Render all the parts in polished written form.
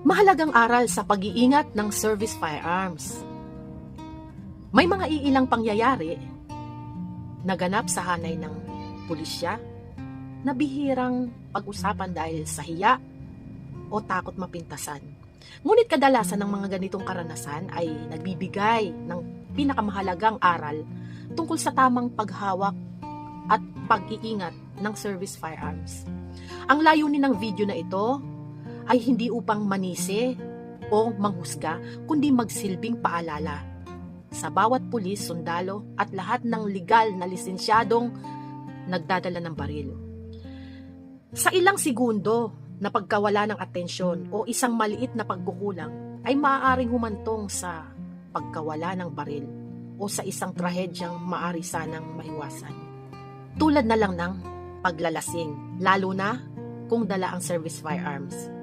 Mahalagang aral sa pag-iingat ng service firearms. May mga iilang pangyayari naganap sa hanay ng pulisya na bihirang pag-usapan dahil sa hiya o takot mapintasan. Ngunit kadalasan ng mga ganitong karanasan ay nagbibigay ng pinakamahalagang aral tungkol sa tamang paghawak at pag-iingat ng service firearms. Ang layunin ng video na ito ay hindi upang manisi o manghusga, kundi magsilbing paalala sa bawat pulis, sundalo at lahat ng legal na lisensyadong nagdadala ng baril. Sa ilang segundo na pagkawala ng atensyon o isang maliit na pagkukulang ay maaaring humantong sa pagkawala ng baril o sa isang trahedyang maaari sanang maiwasan. Tulad na lang ng paglalasing, lalo na kung dala ang service firearms.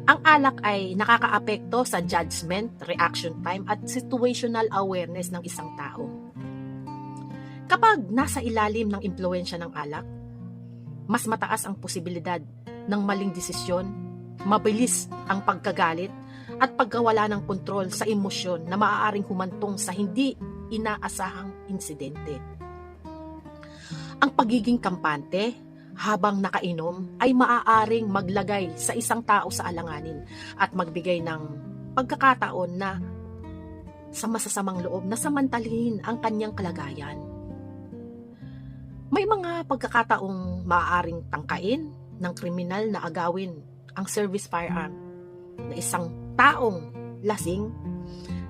Ang alak ay nakakaapekto sa judgment, reaction time at situational awareness ng isang tao. Kapag nasa ilalim ng impluwensya ng alak, mas mataas ang posibilidad ng maling desisyon, mabilis ang pagkagalit at pagkawala ng kontrol sa emosyon na maaaring humantong sa hindi inaasahang insidente. Ang pagiging kampante habang nakainom ay maaaring maglagay sa isang tao sa alanganin at magbigay ng pagkakataon na sa masasamang loob na samantalahin ang kanyang kalagayan. May mga pagkakataong maaaring tangkain ng kriminal na agawin ang service firearm na isang taong lasing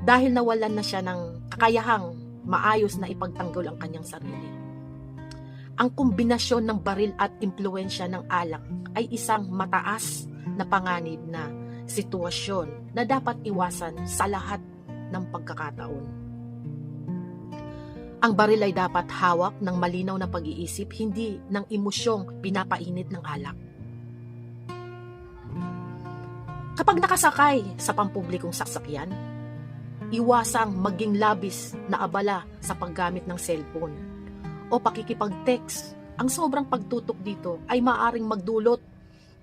dahil nawalan na siya ng kakayahang maayos na ipagtanggol ang kanyang sarili. Ang kombinasyon ng baril at impluwensya ng alak ay isang mataas na panganib na sitwasyon na dapat iwasan sa lahat ng pagkakataon. Ang baril ay dapat hawak ng malinaw na pag-iisip, hindi ng emosyong pinapainit ng alak. Kapag nakasakay sa pampublikong sasakyan, iwasang maging labis na abala sa paggamit ng cellphone o pakikipag-text. Ang sobrang pagtutok dito ay maaaring magdulot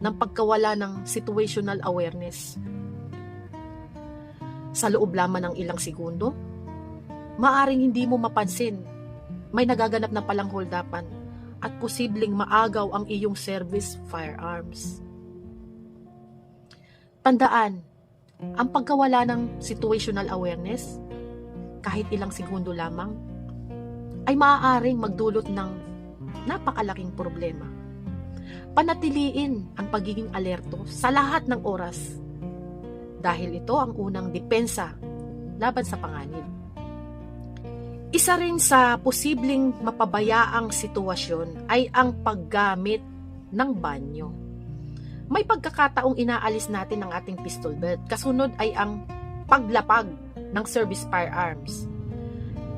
ng pagkawala ng situational awareness. Sa loob lamang ng ilang segundo, maaaring hindi mo mapansin may nagaganap na palang holdapan at posibleng maagaw ang iyong service firearms. Tandaan, ang pagkawala ng situational awareness, kahit ilang segundo lamang, ay maaaring magdulot ng napakalaking problema. Panatiliin ang pagiging alerto sa lahat ng oras dahil ito ang unang depensa laban sa panganib. Isa rin sa posibleng mapabayaang sitwasyon ay ang paggamit ng banyo. May pagkakataong inaalis natin ang ating pistol belt, kasunod ay ang paglapag ng service firearms.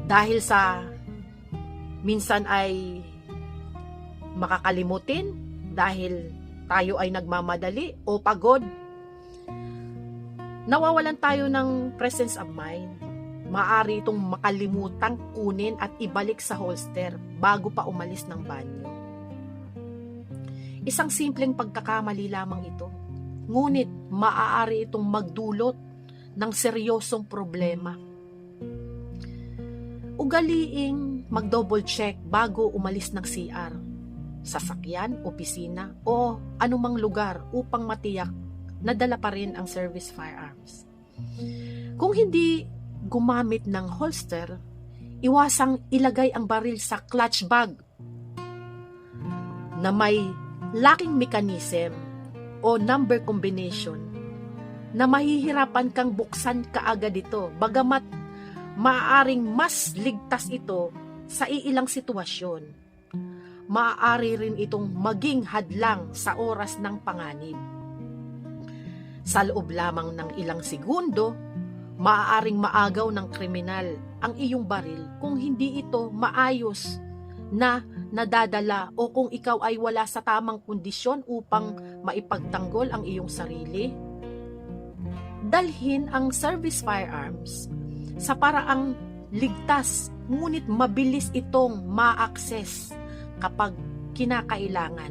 Dahil sa minsan ay makakalimutin dahil tayo ay nagmamadali o pagod. Nawawalan tayo ng presence of mind. Maaari itong makalimutang kunin at ibalik sa holster bago pa umalis ng banyo. Isang simpleng pagkakamali lamang ito. Ngunit maaari itong magdulot ng seryosong problema. Ugaliing mag-double check bago umalis ng CR, sasakyan, opisina o anumang lugar upang matiyak na dala pa rin ang service firearms. Kung hindi gumamit ng holster, iwasang ilagay ang baril sa clutch bag na may locking mechanism o number combination na mahihirapan kang buksan kaagad ito, bagamat maaaring mas ligtas ito sa iilang sitwasyon. Maaari rin itong maging hadlang sa oras ng panganib. Sa loob lamang ng ilang segundo, maaaring maagaw ng kriminal ang iyong baril kung hindi ito maayos na nadadala o kung ikaw ay wala sa tamang kondisyon upang maipagtanggol ang iyong sarili. Dalhin ang service firearms sa paraang ligtas, ngunit mabilis itong ma-access kapag kinakailangan.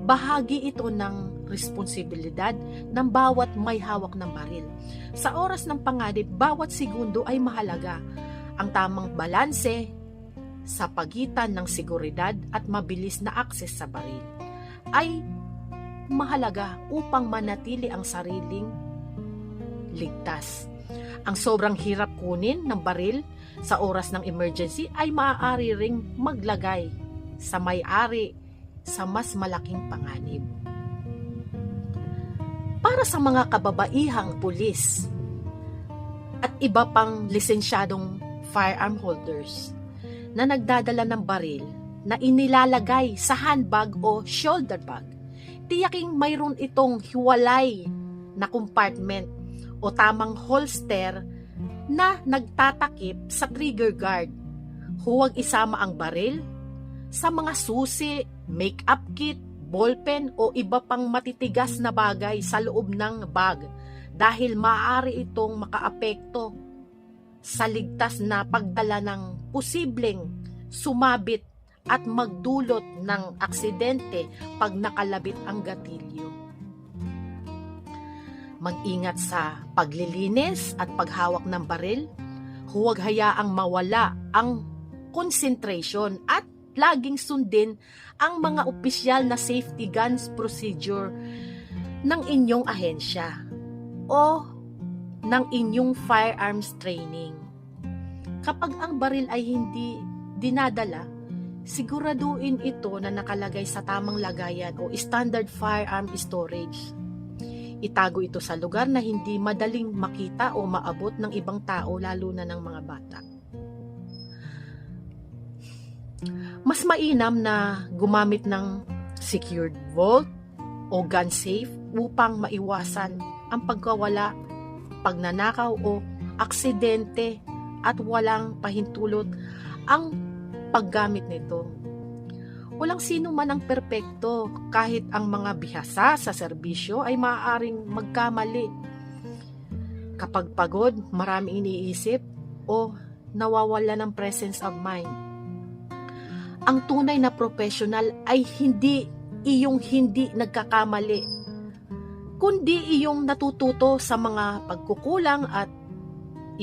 Bahagi ito ng responsibilidad ng bawat may hawak ng baril. Sa oras ng panganib, bawat segundo ay mahalaga. Ang tamang balanse sa pagitan ng seguridad at mabilis na akses sa baril ay mahalaga upang manatili ang sariling ligtas. Ang sobrang hirap kunin ng baril sa oras ng emergency ay maaari ring maglagay sa may-ari sa mas malaking panganib. Para sa mga kababaihang pulis at iba pang lisensyadong firearm holders na nagdadala ng baril na inilalagay sa handbag o shoulder bag, tiyaking mayroon itong hiwalay na compartment o tamang holster na nagtatakip sa trigger guard. Huwag isama ang baril sa mga susi, make-up kit, ballpen o iba pang matitigas na bagay sa loob ng bag dahil maaari itong makaapekto sa ligtas na pagdala ng posibleng sumabit at magdulot ng aksidente pag nakalabit ang gatilyo. Mag-ingat sa paglilinis at paghawak ng baril. Huwag hayaang mawala ang concentration at laging sundin ang mga opisyal na safety guns procedure ng inyong ahensya o ng inyong firearms training. Kapag ang baril ay hindi dinadala, siguraduhin ito na nakalagay sa tamang lagayan o standard firearm storage. Itago ito sa lugar na hindi madaling makita o maabot ng ibang tao, lalo na ng mga bata. Mas mainam na gumamit ng secured vault o gun safe upang maiwasan ang pagkawala, pagnanakaw o aksidente at walang pahintulot ang paggamit nito. Walang sino man ang perpekto, kahit ang mga bihasa sa serbisyo ay maaaring magkamali. Kapag pagod, marami iniisip o nawawala ng presence of mind. Ang tunay na professional ay hindi iyong hindi nagkakamali, kundi iyong natututo sa mga pagkukulang at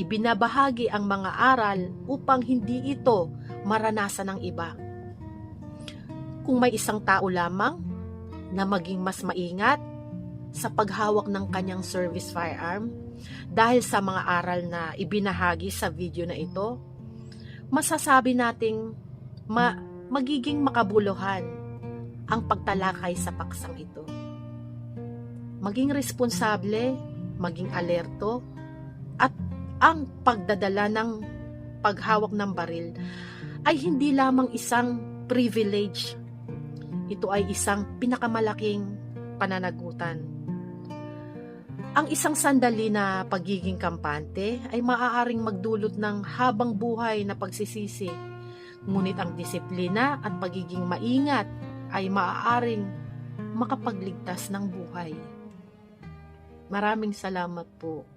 ibinabahagi ang mga aral upang hindi ito maranasan ng iba. Kung may isang tao lamang na maging mas maingat sa paghawak ng kanyang service firearm dahil sa mga aral na ibinahagi sa video na ito, masasabi nating magiging makabuluhan ang pagtalakay sa paksang ito. Maging responsable, maging alerto, at ang pagdadala ng paghawak ng baril ay hindi lamang isang privilege. Ito ay isang pinakamalaking pananagutan. Ang isang sandali na pagiging kampante ay maaaring magdulot ng habang buhay na pagsisisi. Ngunit ang disiplina at pagiging maingat ay maaaring makapagligtas ng buhay. Maraming salamat po.